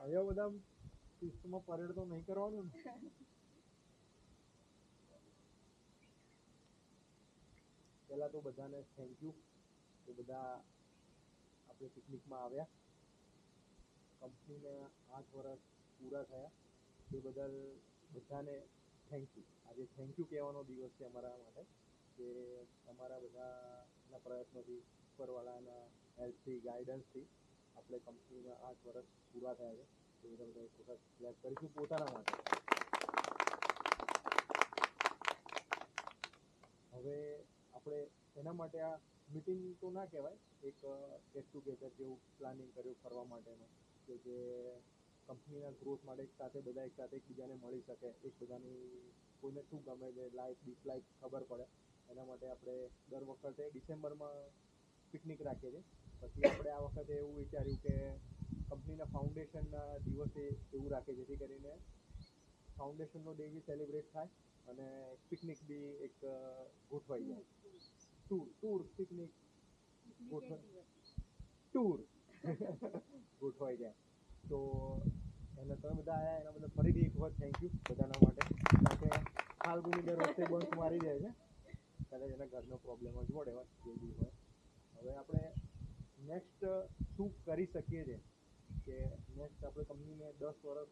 હવે બધા શિસ્તમાં પરેડ તો નહીં કરવાનું ને. પહેલાં તો બધાને થેન્ક યુ કે બધા આપણે પિકનિકમાં આવ્યા. કંપનીને 8 વર્ષ પૂરા થયા એ બદલ બધાને થેન્ક યુ. આજે થેન્ક યુ કહેવાનો દિવસ છે અમારા માટે કે અમારા બધાના પ્રયત્નોથી ઉપરવાળાના હેલ્પથી ગાઈડન્સથી આપણે કંપનીના 8 વર્ષ પૂરા થયા છે. તો બધા બધા એક વખત ક્લેપ કરીશું પોતાના માટે. હવે આપણે એના માટે આ મીટિંગ તો ના કહેવાય, એક ગેટ ટુગેધર જેવું પ્લાનિંગ કર્યું ફરવા માટેનું કે જે કંપનીના ગ્રોથ માટે એક સાથે બધા એક સાથે એકબીજાને મળી શકે, એકબીજાની કોઈને શું ગમે છે, લાઈક ડિસલાઈક ખબર પડે. એના માટે આપણે દર વખતે ડિસેમ્બરમાં પિકનિક રાખીએ છીએ. પછી આપણે આ વખતે એવું વિચાર્યું કે કંપનીના ફાઉન્ડેશનના દિવસે એવું રાખીએ જેથી કરીને ફાઉન્ડેશનનો ડે બી સેલિબ્રેટ થાય અને પિકનિક બી એક ગોઠવાઈ જાય. ટૂર પિકનિક ટૂર ગોઠવાઈ જાય. તો એને તમે બધા આવ્યા એના બદલ ફરીથી એક વખત થેન્ક યુ બધાના માટે. કારણ કે ફાલ્ગુની દર વખતે બંક મારી જાય છે, કદાચ એના ઘરનો પ્રોબ્લેમ જ વડે જે બી હોય. હવે આપણે નેક્સ્ટ શું કરી શકીએ છીએ કે નેક્સ્ટ આપણે કંપનીને 10 વર્ષ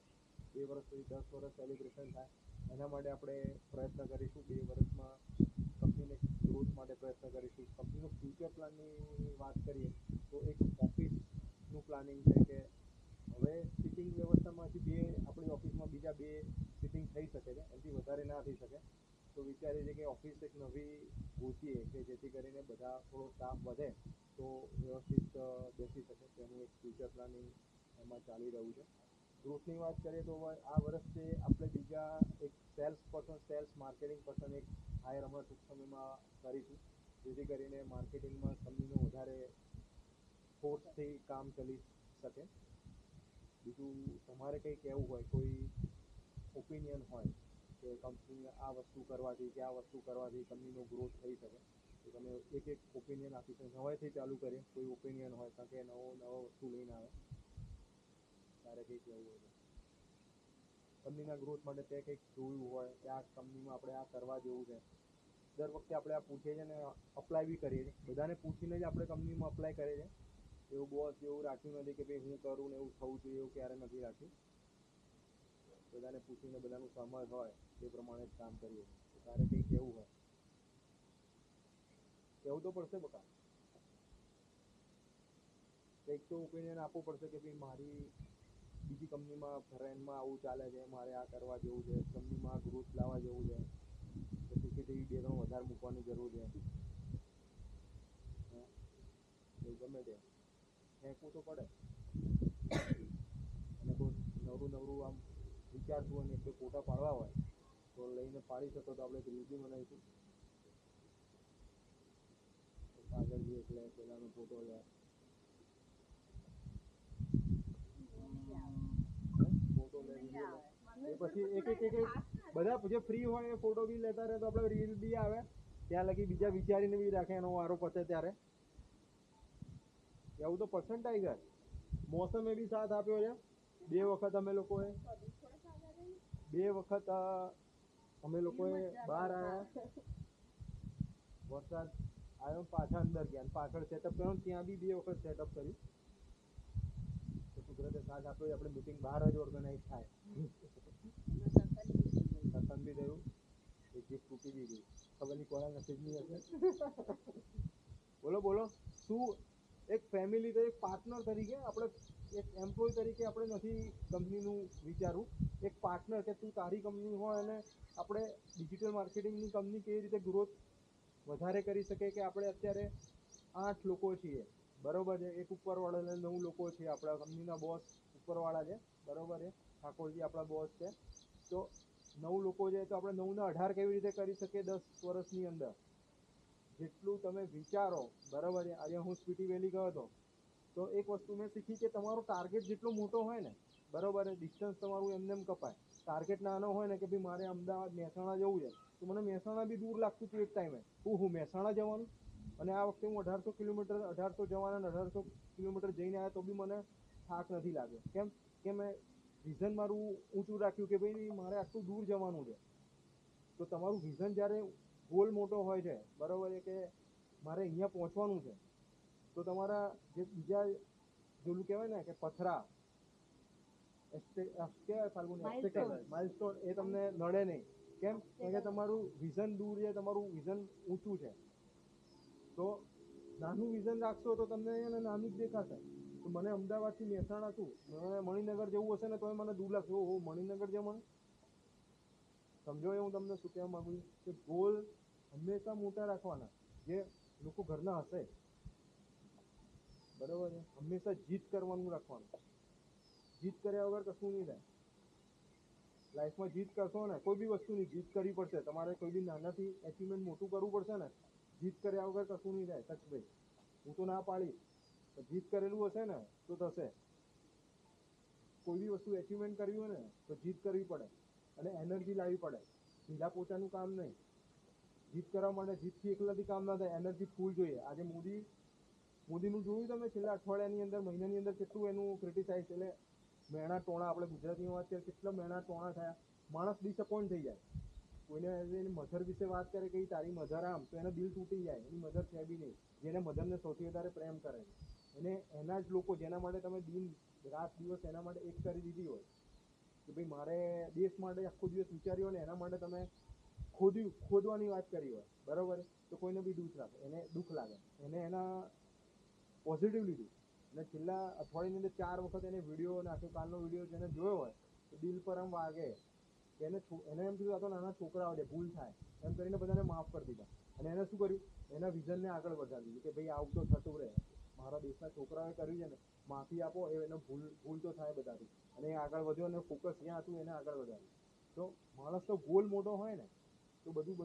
2 વર્ષ પછી 10 વર્ષ સેલિબ્રેશન થાય એના માટે આપણે પ્રયત્ન કરીશું. 2 વર્ષમાં કંપનીને ગ્રોથ માટે પ્રયત્ન કરીશું. કંપનીનો ફ્યુચર પ્લાનની વાત કરીએ તો એક ઓફિસનું પ્લાનિંગ છે કે હવે સિટિંગ વ્યવસ્થામાંથી આપણી ઓફિસમાં બીજા 2 સિટિંગ થઈ શકે છે, એનાથી વધારે ના થઈ શકે. તો વિચારીએ છીએ કે ઓફિસ એક નવી ગોતીએ કે જેથી કરીને બધા થોડો સ્ટાફ વધે તો વ્યવસ્થિત બેસી શકે. તેનું એક ફ્યુચર પ્લાનિંગ એમાં ચાલી રહ્યું છે. ગ્રોથની વાત કરીએ તો આ વર્ષે આપણે બીજા એક સેલ્સ માર્કેટિંગ પર્સન એક હાયર હમણાં ટૂંક સમયમાં કરીશું જેથી કરીને માર્કેટિંગમાં કંપનીનો વધારે ફોર્સથી કામ ચાલી શકે. બીજું તમારે કંઈ કહેવું હોય, કોઈ ઓપિનિયન હોય કે કંપની આ વસ્તુ કરવાથી કે આ વસ્તુ કરવાથી કંપનીનો ગ્રોથ થઈ શકે તો તમે એક ઓપિનિયન આપી શકો. નવાઈથી ચાલુ કરીએ કોઈ ઓપિનિયન હોય કારણ કે નવો વસ્તુ લઈને આવે તારે કંઈ કહેવું હોય તો. કંપનીના ગ્રોથ માટે તે કંઈક જોયું હોય કે આ કંપનીમાં આપણે આ કરવા જેવું છે. દર વખતે આપણે આ પૂછીએ છીએ અને અપ્લાય બી કરીએ છીએ. બધાને પૂછીને જ આપણે કંપનીમાં અપ્લાય કરીએ છીએ. એવું બોસ એવું રાખ્યું નથી કે ભાઈ હું કરું ને એવું થવું જોઈએ એવું ક્યારે નથી રાખ્યું. બધાને પૂછીને બધાનું સહમત હોય તે પ્રમાણે જ કામ કરીએ. તારે કંઈ કહેવું હોય કહેવું તો પડશે બકા. કંઈક તો ઓપિનિયન આપવું પડશે કે ભાઈ મારી બીજી કંપનીમાં ફ્રેન્ડમાં આવું ચાલે છે, મારે આ કરવા જેવું છે, કંપનીમાં ગ્રોથ લાવવા જેવું છે, તો સીસીટીવી 2-3 વધારે મૂકવાની જરૂર છે. એવું ગમે તે ફેંકવું તો પડે. અને કોઈ નવરું આમ વિચારતું હોય ને એક બે ફોટા પાડવા હોય તો લઈને પાડી શકો તો આપણે રીલ્સ બનાવીશું. આગળ જઈએ એટલે પેલાનો ફોટો લે એ પછી એક બધા જે ફ્રી હોય એ ફોટો બી લેતા રહે તો આપણે રીલ બી આવે ત્યાં લગી બીજા વિચારીને બી રાખે એનો વારો પતે ત્યારે. એવું તો પર્સન્ટ ટાઈગર મોસમે બી સાથ આપ્યો છે. 2 વખત અમે લોકોએ બહાર આવ્યા, વરસાદ આવ્યો, પાછા અંદર ગયા, પાછળ સેટઅપ કર્યો ત્યાં બી 2 વખત સેટઅપ કર્યું. તો કુદરતે સાથ આપ્યો. આપણે મીટિંગ બહાર જ ઓર્ગેનાઇઝ થાય. પસંદ બી થયું, એક ગિફ્ટ તૂટી બી ગઈ. ખબર નહીં કોના નસીબની હશે. બોલો શું એક ફેમિલી તો એક પાર્ટનર તરીકે આપણે એક એમ્પ્લોય તરીકે આપણે નથી કંપનીનું વિચારવું. એક પાર્ટનર કે તું તારી કંપની હોય અને આપણે ડિજિટલ માર્કેટિંગની કંપની કેવી રીતે ગ્રોથ વધારે કરી શકે કે આપણે અત્યારે 8 લોકો છીએ બરોબર છે. એક ઉપરવાળા 9 લોકો છીએ. આપણા કંપનીના બોસ ઉપરવાળા છે બરોબર છે. ઠાકોરજી આપણા બોસ છે. તો 9 લોકો છે તો આપણે 9 ને 18 કેવી રીતે કરી શકીએ 10 વર્ષની અંદર. જેટલું તમે વિચારો બરાબર છે. આજે હું સ્પીટી વેલી ગયો હતો તો એક વસ્તુ મેં શીખી કે તમારો ટાર્ગેટ જેટલો મોટો હોય ને બરાબર છે, ડિસ્ટન્સ તમારું એમને એમ કપાય. ટાર્ગેટ નાનો હોય ને કે ભાઈ મારે અમદાવાદ મહેસાણા જવું છે તો મને મહેસાણા બી દૂર લાગતું હતું એક ટાઈમે. હું મહેસાણા જવાનું અને આ વખતે હું 1800 જવાના 1800 કિલોમીટર જઈને આવ્યા તો બી મને થાક નથી લાગ્યો. કેમ કે મેં વિઝન મારું ઊંચું રાખ્યું કે ભાઈ મારે આટલું દૂર જવાનું છે. તો તમારું વિઝન જ્યારે ગોલ મોટો હોય છે, બરાબર છે, કે મારે અહીંયા પહોંચવાનું છે, તો તમારા જે બીજા જેવું કહેવાય ને કે પથરા માઇલસ્ટોન એ તમને નડે નહીં. કેમ કે તમારું વિઝન દૂર છે, તમારું વિઝન ઊંચું છે. તો નાનું વિઝન રાખશો તો તમને એને નાનું જ દેખાશે. તો મને અમદાવાદથી મહેસાણા છું, મને મણિનગર જવું હશે ને તો મને દૂર લાગશે. ઓહો, મણિનગર જવાનું. સમજો એ હું તમને શું કહેવા માંગુ છું કે ગોલ હંમેશા મોટા રાખવાના, જે લોકો ઘરના હશે, બરાબર છે. હંમેશા જીત કરવાનું રાખવાનું. જીત કર્યા વગર કશું નહીં થાય લાઈફમાં. જીત કરશો ને કોઈ બી વસ્તુની જીત કરવી પડશે તમારે. કોઈ બી નાનાથી એચિવમેન્ટ મોટું કરવું પડશે ને, જીત કર્યા વગર કશું નહીં થાય. સચભાઈ હું તો ના પાડીશ, જીત કરેલું હશે ને તો થશે. કોઈ બી વસ્તુ એચિવમેન્ટ કરવી હોય ને તો જીત કરવી પડે અને એનર્જી લાવવી પડે. ઢીલા પોતાનું કામ નહીં. જીત કરવા માટે જીતથી એકલાથી કામ ના થાય, એનર્જી ફૂલ જોઈએ. આજે મોદીનું જોયું તમે છેલ્લા અઠવાડિયાની અંદર, મહિનાની અંદર કેટલું એનું ક્રિટિસાઇઝ, એટલે મેણા ટોણા, આપણે ગુજરાતીમાં વાત કરીએ, કેટલા મેણા ટોણા થયા. માણસ ડિસઅપોઇન્ટ થઈ જાય. કોઈને એની મધર વિશે વાત કરે કે તારી મધર આમ, તો એના દિલ તૂટી જાય. એની મધર છે બી નહીં. જેને મધરને સૌથી વધારે પ્રેમ કરે છે, અને એના જ લોકો જેના માટે તમે દિન રાત દિવસ એના માટે એક કરી દીધી હોય કે ભાઈ મારે દેશ માટે આખો દિવસ વિચાર્યો ને એના માટે તમે ખોદવાની વાત કરી હોય, બરાબર, તો કોઈને બી દુઃખ લાગે. એને એના પોઝિટિવ લીધું અને છેલ્લા અઠવાડિયાની અંદર 4 વખત એને વિડીયો નાખ્યો. કાલનો વિડીયો જેને જોયો હોય તો દિલ પર આમ વાગે. એને એમ કીધું આ તો નાના છોકરાઓ છે, ભૂલ થાય, એમ કરીને બધાને માફ કરી દીધા. અને એને શું કર્યું, એના વિઝનને આગળ વધારી દીધું કે ભાઈ આવું તો થતું રહે. મારા દેશના છોકરાઓએ કર્યું છે ને, માફી આપો, એને ભૂલ તો થાય બધાથી. અને એ આગળ વધ્યો અને ફોકસ જ્યાં હતું એને આગળ વધાર્યું. તો માણસનો ગોલ મોટો હોય ને તો બધું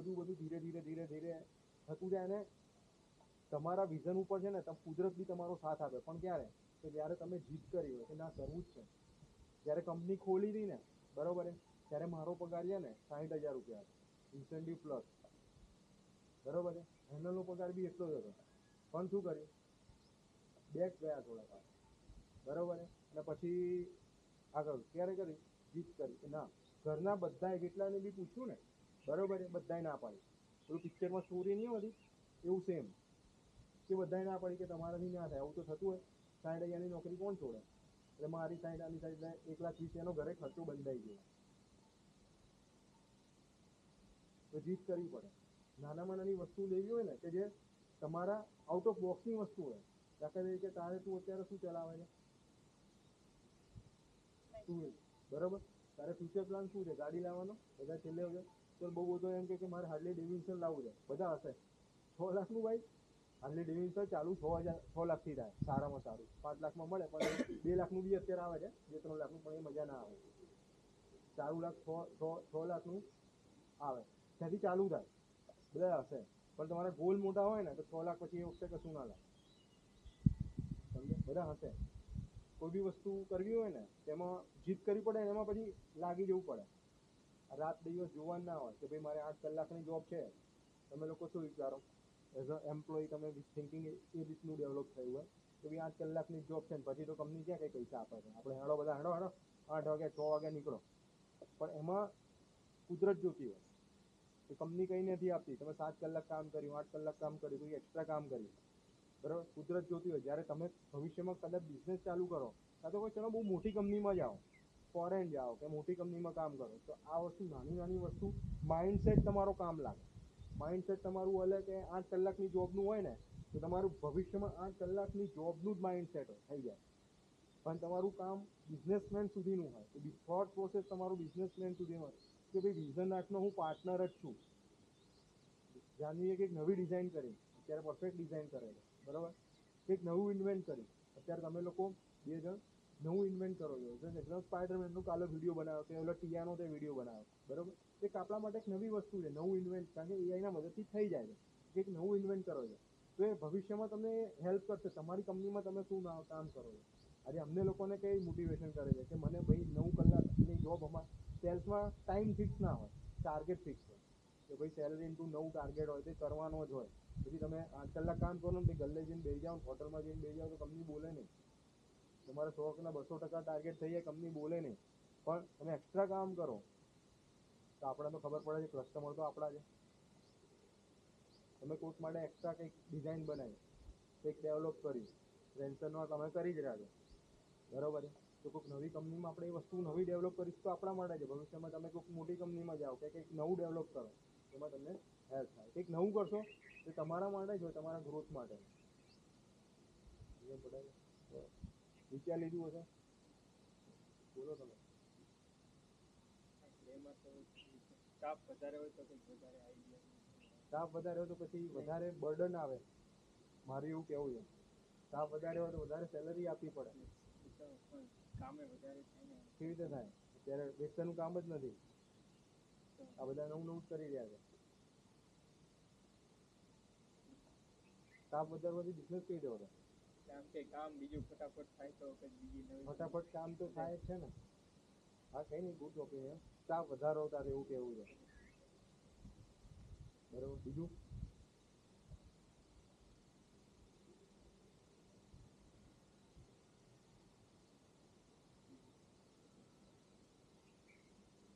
ધીરે ધીરે થતું જાય. ને તમારા વિઝન ઉપર છે ને કુદરત બી તમારો સાથ આપે. પણ ક્યારે? કે જ્યારે તમે જીત કરી હોય કે ના કરવું જ છે. જ્યારે કંપની ખોલી હતી ને, બરોબર, ત્યારે મારો પગાર છે ને 60,000 રૂપિયા ઇન્સેન્ટિવ પ્લસ, બરોબર છે. એનલનો પગાર બી એટલો જ હતો. પણ શું કર્યું, બેક ગયા થોડા, બરોબર. અને પછી આગળ ક્યારે કરી, જીત કરી કે ના. ઘરના બધાએ જેટલાને બી પૂછ્યું ને, બરોબર, બધાએ ના પાડી. પેલું પિક્ચરમાં સ્ટોરી નહીં હોતી એવું સેમ, કે બધાએ ના પાડી કે તમારાથી ના થાય. આવું તો થતું હોય, 60,000ની નોકરી કોણ છોડે? એટલે મારી સાઈડ આની સાઈડ 1,20,000 એનો ઘરે ખર્ચો બંધાઈ ગયો. તો જીત કરવી પડે. નાનામાં નાની વસ્તુ લેવી હોય ને કે જે તમારા આઉટ ઓફ બોક્સની વસ્તુ હોય. દાખલા તરીકે તારે તું અત્યારે શું ચલાવે છે, બરોબર, તારે ફ્યુચર પ્લાન શું છે? ગાડી લાવવાનો. બધા છેલ્લે તો બહુ બધો એમ કે મારે હાર્લી ડેવિડસન લાવવું છે. બધા હશે 6 લાખનું બાઈક, હાર્લી ડેવિડસન ચાલુ 6 લાખથી થાય સારામાં સારું. 5 લાખમાં મળે, પણ 2 લાખનું બી અત્યારે આવે છે, 2-3 લાખનું, પણ એ મજા ના આવે. 4 લાખ 6 લાખનું આવે, ત્યાંથી ચાલુ થાય. બધા હશે, પણ તમારા ગોલ મોટા હોય ને તો 6 લાખ પછી એ વખતે કશું ના લાગે. સમજે? બધા હશે. કોઈ બી વસ્તુ કરવી હોય ને તેમાં જીત કરવી પડે. એમાં પછી લાગી જવું પડે. રાત દિવસ જોવાનું ના હોય કે ભાઈ મારે 8 કલાકની જોબ છે. તમે લોકો શું વિચારો એઝ અ એમ્પ્લોય, તમે થિંકિંગ એ રીતનું ડેવલપ થયું હોય કે ભાઈ 8 કલાકની જોબ છે ને પછી તો કંપની ક્યાં કંઈ પૈસા આપે છે. આપણે હેડો 8 વાગે 6 વાગે નીકળો. પણ એમાં કુદરત જોતી હોય કે કંપની કંઈ નથી આપતી. તમે 7 કલાક કામ કર્યું, 8 કલાક કામ કર્યું, કોઈ એક્સ્ટ્રા કામ કર્યું, બરાબર. કુદરત જોતી હોય. જ્યારે તમે ભવિષ્યમાં કદાચ બિઝનેસ ચાલુ કરો, કાં તો કોઈ ચલો બહુ મોટી કંપનીમાં જાઓ, ફોરેન જાઓ કે મોટી કંપનીમાં કામ કરો, તો આ વસ્તુ નાની વસ્તુ માઇન્ડસેટ તમારો કામ લાગે. માઇન્ડસેટ તમારું હલે કે 8 કલાકની જોબનું હોય ને તો તમારું ભવિષ્યમાં 8 કલાકની જોબનું જ માઇન્ડસેટ થઈ જાય. પણ તમારું કામ બિઝનેસમેન સુધીનું હોય, તો થોટ પ્રોસેસ તમારું બિઝનેસમેન સુધીનું હોય કે ભાઈ વિઝન આર્ટનો હું પાર્ટનર જ છું. જાનવીએ કંઈક નવી ડિઝાઇન કરી, અત્યારે પરફેક્ટ ડિઝાઇન કરે છે, બરાબર. કંઈક નવું ઇન્વેન્ટ કર્યું, અત્યારે તમે લોકો 2 જણ નવું ઇન્વેન્ટ કરો છો. એકદમ સ્પાઈડરમેનનું કાલે વિડીયો બનાવ્યો, કે ઓલો ટિયાનો તે વિડીયો બનાવ્યો, બરાબર. એક આપણા માટે એક નવી વસ્તુ છે, નવું ઇન્વેન્ટ. કારણ કે એઆઈના મદદથી થઈ જાય છે. કંઈક નવું ઇન્વેન્ટ કરો છો તો એ ભવિષ્યમાં તમને હેલ્પ કરશે. તમારી કંપનીમાં તમે શું કામ કરો છો. આજે અમને લોકોને કઈ મોટિવેશન કરે છે કે મને ભાઈ 9 કલાકની જોબ, સેલ્સમાં ટાઈમ ફિક્સ ના હોય, ટાર્ગેટ ફિક્સ હોય કે ભાઈ સેલરી ઇન્ટુ 9 ટાર્ગેટ હોય, તે કરવાનો જ હોય. પછી તમે 8 કલાક કામ કરો ને ગલ્લે જઈને બેસી જાઓ, હોટલમાં જઈને બેસી જાઓ તો કંપની બોલે નહીં. તમારે 100 ના 200% ટાર્ગેટ થઈ જાય, કંપની બોલે નહીં, પણ તમે એક્સ્ટ્રા કામ કરો તો આપણે તો ખબર પડે છે કસ્ટમર તો આપણા છે. તમે કોઈક માટે એક્સ્ટ્રા કંઈક ડિઝાઇન બનાવી, કંઈક ડેવલપ કરી, ટ્રેન્સરમાં તમે કરી જ રહ્યા છો, બરોબર છે. તો કોઈક નવી કંપનીમાં આપણે એ વસ્તુ નવી ડેવલપ કરીશું તો આપણા માટે છે. ભવિષ્યમાં તમે કોઈક મોટી કંપનીમાં જાઓ કે કંઈક નવું ડેવલપ કરો, એમાં તમને હેલ્પ થાય. કંઈક નવું કરશો તો તમારા માટે જ હોય, તમારા ગ્રોથ માટે. વિચાર લીધું હશે, બોલો તમે. સ્ટાફ વધારે હોય તો કંઈક વધારે આઈડિયા, સ્ટાફ વધારે હોય તો પછી વધારે બર્ડન આવે, મારું એવું કહેવું છે. સ્ટાફ વધારે હોય તો વધારે સેલરી આપવી પડે. કામે વધારે થાય ને. કેવી રીતે થાય? અત્યારે વેચવાનું કામ જ નથી, આ બધા નવું નવું જ કરી રહ્યા છે. સ્ટાફ વધારવાથી બિઝનેસ કઈ રીતે વધે? કામ કે કામ બીજું ફટાફટ થાય તો કંઈક બીજી નવી ફટાફટ કામ તો થાય જ છે ને. હા, કઈ નહીં, ગુડ ઓપિનિયન. સ્ટાફ વધારો તારે એવું કેવું છે, બરોબર. બીજું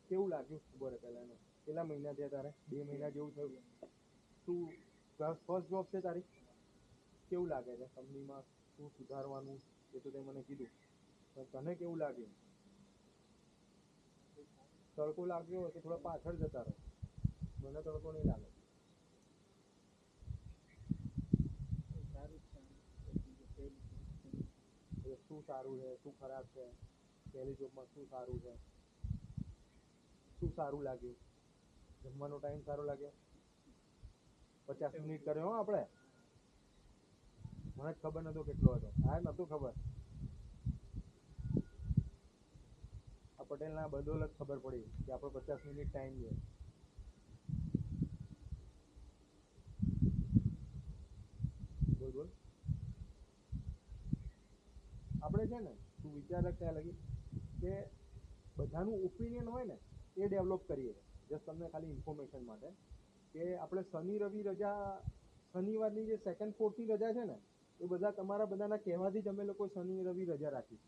કેવું લાગ્યું? ખબર પહેલા એનો કેટલા મહિના થયા તારે? 2 મહિના જેવું થયું. શું ફર્સ્ટ જોબ છે તારી? કેવું લાગે છે કંપનીમાં? શું સુધારવાનું એ તો તે મને કીધું, પણ તને કેવું લાગ્યું? તડકો લાગ્યો હોય તો થોડા પાછળ જતા રહો, મને તડકો નહીં લાગે. સારું છે. શું સારું છે, શું ખરાબ છે? પહેલી જોબમાં શું સારું છે, શું સારું લાગ્યું? જમવાનો ટાઈમ સારો લાગ્યો? 50 મિનિટ કર્યો આપણે, મને જ ખબર નતો કેટલો હતો. હા, નતું ખબર. આ પટેલના બદોલત ખબર પડી કે આપણો 50 મિનિટ ટાઈમ છે. બોલ બોલ. આપણે છે ને તું વિચાર રાખ ત્યાં લગી કે બધાનું ઓપિનિયન હોય ને એ ડેવલપ કરીએ. જસ્ટ તમને ખાલી ઇન્ફોર્મેશન માટે કે આપણે શનિ રવિ રજા, શનિવારની જે સેકન્ડ ફોર્થની રજા છે ને એ બધા તમારા બધાના કહેવાથી જ અમે લોકો શનિ રવિ રજા રાખી,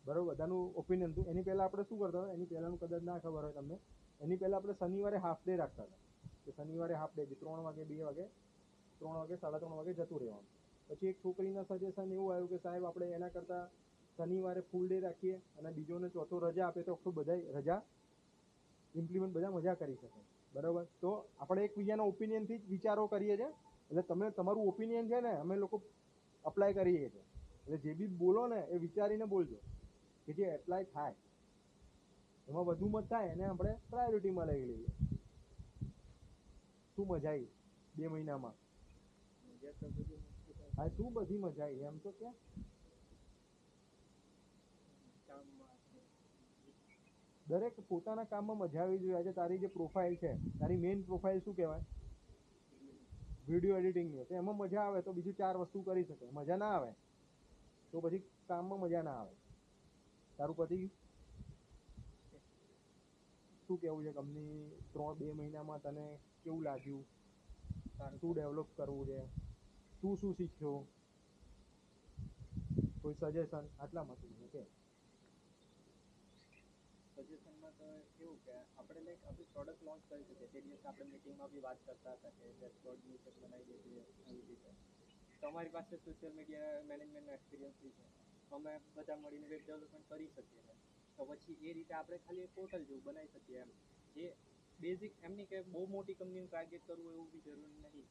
બરોબર. બધાનું ઓપિનિયન હતું. એની પહેલા આપણે શું કરતા હતા, એની પહેલાનું કદાચ ના ખબર હોય તમને, એની પહેલા આપણે શનિવારે હાફ ડે રાખતા હતા કે શનિવારે હાફ ડે 3 વાગે 2 વાગે 3 વાગે 3:30 વાગે જતું રહેવાનું. પછી એક છોકરીના સજેશન એવું આવ્યું કે સાહેબ આપણે એના કરતાં શનિવારે ફૂલ ડે રાખીએ અને બીજો ને ચોથો રજા આપે તો આખું બધા રજા ઇમ્પ્લિમેન્ટ બધા મજા કરી શકે, બરોબર. તો આપણે એકબીજાના ઓપિનિયનથી જ વિચારો કરીએ છીએ, એટલે તમે તમારું ઓપિનિયન છે ને અમે લોકો અપ્લાય કરીએ છીએ. એટલે જે બી બોલો ને એ વિચારીને બોલજો કે જે એપ્લાય થાય, એમાં વધુ મત થાય એને આપણે પ્રાયોરિટીમાં લઈ લઈએ. શું મજા આવી 2 મહિનામાં? મજા તો બધી હા, શું બધી મજા આવી એમ તો કે? કામમાં દરેક પોતાના કામમાં મજા આવી જોઈએ. આજે તારી જે પ્રોફાઇલ છે, તારી મેઇન પ્રોફાઇલ શું કહેવાય? વિડીયો એડિટિંગની. તો એમાં મજા આવે તો બીજું 4 વસ્તુ કરી શકે. મજા ના આવે તો પછી કામમાં મજા ના આવે. તારું પતિ શું કેવું છે? કંપની 2 મહિનામાં તને કેવું લાગ્યું? શું ડેવલપ કરવું છે? શું શીખ્યો? કોઈ સજેશન આટલામાં શું કે? સજેશનમાં તો એવું કે આપણે લાઈક આપણી પ્રોડક્ટ લોન્ચ કરી શકીએ. તે દિવસે આપણે મિટિંગમાં બી વાત કરતા હતા કે ડેશબોર્ડની સેટ બનાવી દઈએ આવી રીતે. તમારી પાસે સોશિયલ મીડિયા મેનેજમેન્ટનો એક્સપિરિયન્સ બી છે, અમે બધા મળીને વેબ ડેવલપમેન્ટ કરી શકીએ છીએ. તો પછી એ રીતે આપણે ખાલી એક પોર્ટલ જેવું બનાવી શકીએ એમ, જે બેઝિક એમની કે બહુ મોટી કંપનીનું ટાર્ગેટ કરવું એવું બી જરૂરી નથી.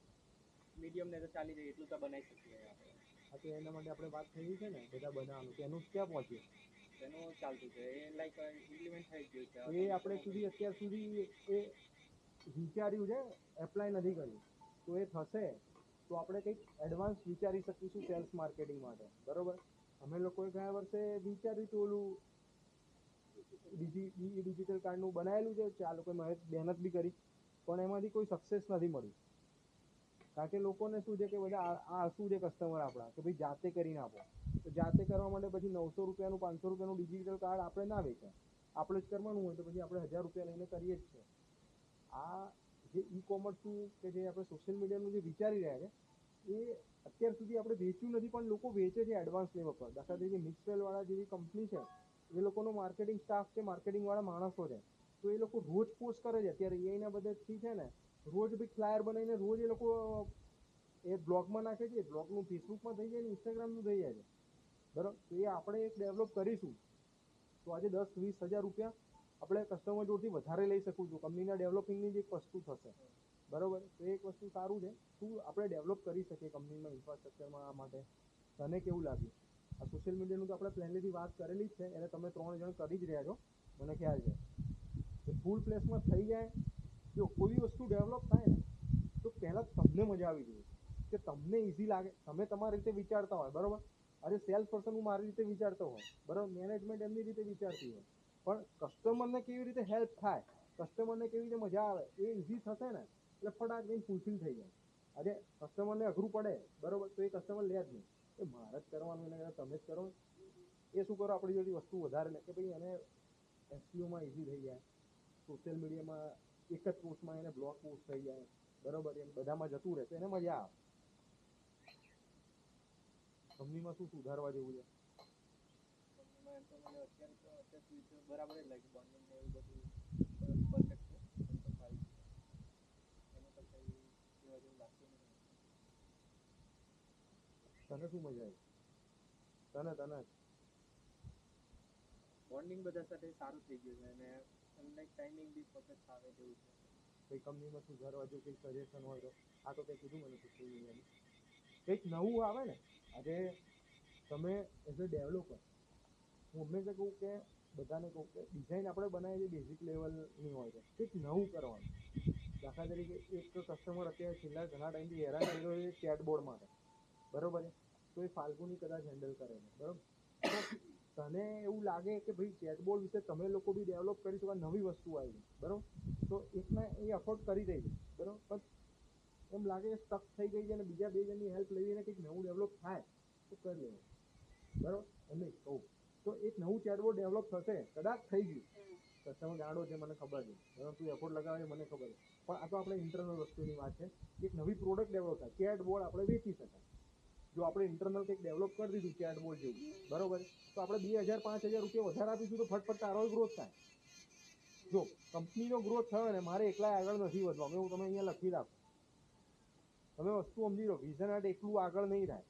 મીડિયમને તો ચાલી જાય એટલું તો બનાવી શકીએ આપણે. હા, તો એના માટે આપણે વાત થઈ છે ને બધા બનાવવાનું, તો એનું ક્યાં પહોંચ્યું? એનું ચાલતું છે એ લાઈક ઇમ્પ્લિમેન્ટ થઈ ગયું છે. એ આપણે અત્યાર સુધી એ વિચાર્યું છે, એપ્લાય નથી કર્યું. તો એ થશે તો આપણે કંઈક એડવાન્સ વિચારી શકીશું સેલ્સ માર્કેટિંગ માટે, બરોબર. અમે લોકોએ ગયા વર્ષે વિચાર્યું હતું ઓલું ડિજિટલ કાર્ડનું બનાવેલું છે, આ લોકોએ મહેનત બી કરી, પણ એમાંથી કોઈ સક્સેસ નથી મળ્યું. કારણ કે લોકોને શું છે કે બધા આ શું છે કસ્ટમર આપણા કે ભાઈ જાતે કરીને આપો, તો જાતે કરવા માટે પછી 900 રૂપિયાનું 500 રૂપિયાનું ડિજિટલ કાર્ડ આપણે ના વેચાય. આપણે જ કરવાનું હોય તો પછી આપણે 1000 રૂપિયા લઈને કરીએ જ છે. આ જે ઈ કોમર્સનું કે જે આપણે સોશિયલ મીડિયાનું જે વિચારી રહ્યા છે એ અત્યાર સુધી આપણે વેચ્યું નથી પણ લોકો વેચે છે એડવાન્સ લેવલ પર. દાખલા તરીકે મિક્સવેલ વાળા જેવી કંપની છે, એ લોકોનો માર્કેટિંગ સ્ટાફ છે, માર્કેટિંગ વાળા માણસો છે, તો એ લોકો રોજ પોસ્ટ કરે છે. અત્યારે AI ના મદદથી છે ને રોજ બી ફ્લાયર બનાવીને રોજ એ લોકો એ બ્લોગમાં નાખે છે. બ્લોગનું ફેસબુકમાં થઈ જાય ને ઇન્સ્ટાગ્રામનું થઈ જાય છે, બરાબર. તો એ આપણે એક ડેવલપ કરીશું તો આજે 10-20 હજાર રૂપિયા આપણે કસ્ટમર જોડથી વધારે લઈ શકું છું. કંપનીના ડેવલપિંગની જ એક વસ્તુ થશે, બરાબર. તો એક વસ્તુ સારું છે, શું આપણે ડેવલપ કરી શકીએ કંપનીમાં ઇન્ફ્રાસ્ટ્રક્ચરમાં. આ માટે તને કેવું લાગ્યું? આ સોશિયલ મીડિયાનું તો આપણે પહેલેથી વાત કરેલી જ છે, એટલે તમે 3 જણ કરી જ રહ્યા છો, મને ખ્યાલ છે. એ ફૂલ પ્લેસમાં થઈ જાય. જો કોઈ વસ્તુ ડેવલપ થાય ને તો પહેલાં તમને મજા આવી જોઈએ, કે તમને ઇઝી લાગે, તમે તમારી રીતે વિચારતા હોય, બરાબર. આજે સેલ્સ પર્સન હું મારી રીતે વિચારતો હોય, બરાબર, મેનેજમેન્ટ એમની રીતે વિચારતી હોય, પણ કસ્ટમરને કેવી રીતે હેલ્પ થાય, કસ્ટમરને કેવી રીતે મજા આવે, એ ઇઝી થશે ને એટલે ફટાક દઈને ફૂલફિલ થઈ જાય. આજે કસ્ટમરને અઘરું પડે, બરાબર, તો એ કસ્ટમર લે જ નહીં, એ મારે જ કરવાનું, એને તમે જ કરો. એ શું કરો, આપણી જોડે વસ્તુ વધારે લે કે ભાઈ એને SEOમાં ઇઝી થઈ જાય, સોશિયલ મીડિયામાં એક જ પોસ્ટમાં એને બ્લોગ પોસ્ટ થઈ જાય, બરાબર, એમ બધામાં જતું રહે તો એને મજા આવે. કંપનીમાં શું સુધારવા જેવું છે? કંપનીમાં તો મને અત્યારે સુધી તો બરાબર જ લાગ્યું. બોન્ડિંગ ને એવું બધું પરફેક્ટ છે, એકદમ સારી છે. એમાં તો કંઈ કહેવા જેવું લાગતું નથી. તને શું મજા આવી? તને બોન્ડિંગ બધા સાથે સારું થઈ ગયું છે અને એમને ટાઈમિંગ બી પરફેક્ટ આવે જેવું છે. કોઈ કંપનીમાં સુધારવા જેવું કંઈક સજેશન હોય તો? આ તો કંઈ કીધું મને સોશિયલ મીડિયાનું કંઈક નવું આવે ને. આજે તમે એઝ અ ડેવલપર, હું હંમેશા કહું કે બધાને કહું કે ડિઝાઇન આપણે બનાવીએ બેઝિક લેવલની હોય છે, કંઈક નવું કરવાનું. દાખલા તરીકે એક કસ્ટમર અત્યારે છેલ્લા ઘણા ટાઈમથી હેરાન થઈ રહ્યો છે ચેટબોર્ડ માટે, બરાબર છે, તો એ ફાલ્ગુની કદાચ હેન્ડલ કરે છે, બરાબર. તો તને એવું લાગે કે ભાઈ ચેટબોર્ડ વિશે તમે લોકો બી ડેવલપ કરી શકો, નવી વસ્તુ આવી છે, બરાબર, તો એકને એ અફોર્ડ કરી દે છે, બરાબર, પણ એમ લાગે કે સ્ટક થઈ ગઈ છે અને બીજા 2 જણની હેલ્પ લઈને કંઈક નવું ડેવલપ થાય તો કરી લેવું, બરાબર. એમ નહીં કહું તો એક નવું ચેટબોર્ડ ડેવલપ થશે, કદાચ થઈ ગયું, કસ્ટમર જાણો છે મને ખબર છે, બરાબર, તું એફોર્ટ લગાવે છે મને ખબર છે, પણ આ તો આપણે ઇન્ટરનલ વસ્તુની વાત છે. એક નવી પ્રોડક્ટ ડેવલપ થાય, ચેટબોર્ડ આપણે વેચી શકાય. જો આપણે ઇન્ટરનલ કંઈક ડેવલપ કરી દીધું ચેટબોર્ડ જેવું, બરાબર, તો આપણે 2,000-5,000 રૂપિયા વધારે આપીશું તો ફટફટ તારો ગ્રોથ થાય. જો કંપનીનો ગ્રોથ થયો ને મારે એકલા આગળ નથી વધવાનું, એવું તમે અહીંયા લખી રાખો. તમે વસ્તુ સમજી લો, વિઝન આર્ટ એકલું આગળ નહીં થાય.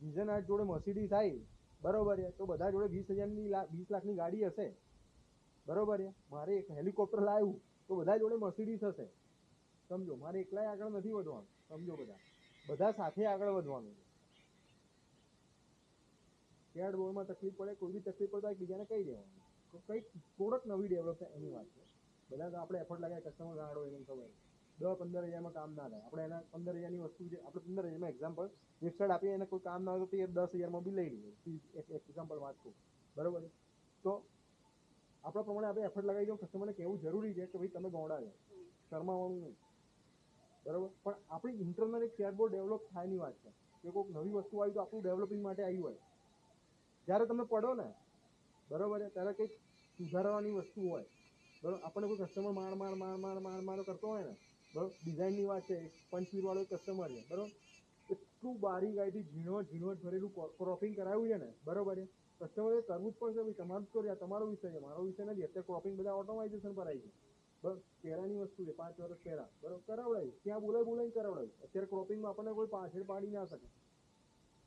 વિઝન આર્ટ જોડે મર્સિડીઝ આવી, બરોબર છે, તો બધા જોડે 20 લાખની ગાડી હશે, બરોબર છે. મારે એક હેલિકોપ્ટર લાવ્યું તો બધા જોડે મર્સિડીઝ હશે. સમજો, મારે એકલાય આગળ નથી વધવાનું. સમજો, બધા સાથે આગળ વધવાનું છે. ચેટબોર્ડમાં તકલીફ પડે, કોઈ બી તકલીફ પડે તો એકબીજાને કહી દેવાનું. તો કંઈક પ્રોડક્ટ નવી ડેવલપ થાય એની વાત છે. બધા તો આપણે એફર્ટ લગાવીએ, કસ્ટમર ગાળો એને ખબર 10-15 હજારમાં કામ ના થાય. આપણે એના 15,000ની વસ્તુ છે, આપણે 15,000માં એક્ઝામ્પલ વેબસાઇટ આપીએ, એને કોઈ કામ ના હોય તો તે 10,000માં બી લઈ લઈએ, એક્ઝામ્પલ વાત કહું, બરોબર. તો આપણા પ્રમાણે આપણે એફર્ટ લગાવી દો, કસ્ટમરને કહેવું જરૂરી છે કે ભાઈ તમે ગોડા છો, શરમાવાનું નહીં, બરોબર. પણ આપણી ઇન્ટરનલ એક ચેટબોર્ડ ડેવલપ થાયની વાત છે કે કોઈક નવી વસ્તુ આવી તો આપણું ડેવલપિંગ માટે આવી હોય. જ્યારે તમે પડો ને, બરોબર, ત્યારે કંઈક સુધારવાની વસ્તુ હોય, બરોબર. આપણને કોઈ કસ્ટમર માર કરતો હોય ને, બરોબર, ડિઝાઇનની વાત છે, પંચવીર વાળો કસ્ટમર છે, બરોબર, એટલું બારીકાઈથી ઝીણવટ ભરેલું ક્રોપિંગ કરાવ્યું છે ને, બરોબર છે. કસ્ટમરે કરવું જ પડશે ભાઈ, તમારું જ કરો, તમારો વિષય છે, મારો વિષય નથી. અત્યારે ક્રોપિંગ બધા ઓટોમાઇઝેશન પર આવી છે, બરોબર. પહેલાની વસ્તુ છે, 5 વર્ષ પહેલા, બરોબર, કરાવડાવી ત્યાં બોલાવીને કરાવડાવી. અત્યારે ક્રોપિંગમાં આપણને કોઈ પાછળ પાડી ના શકે,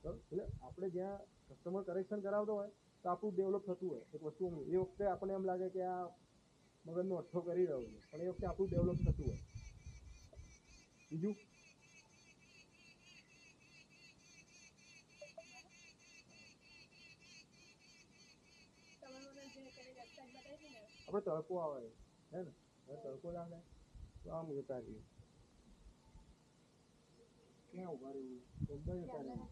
બરોબર. એટલે આપણે જ્યાં કસ્ટમર કરેક્શન કરાવતો હોય તો આપણું ડેવલપ થતું હોય એક વસ્તુ. એ વખતે આપણને એમ લાગે કે આ મગજનો અઠ્ઠો કરી રહ્યો છે, પણ એ વખતે આપણું ડેવલપ થતું હોય. બીજું આપણે તડકો આવે હે ને, તડકો લાગે તો આમ જતા રહીએ, ક્યાં ઉભા રહેવું, બધા જતા રહીએ.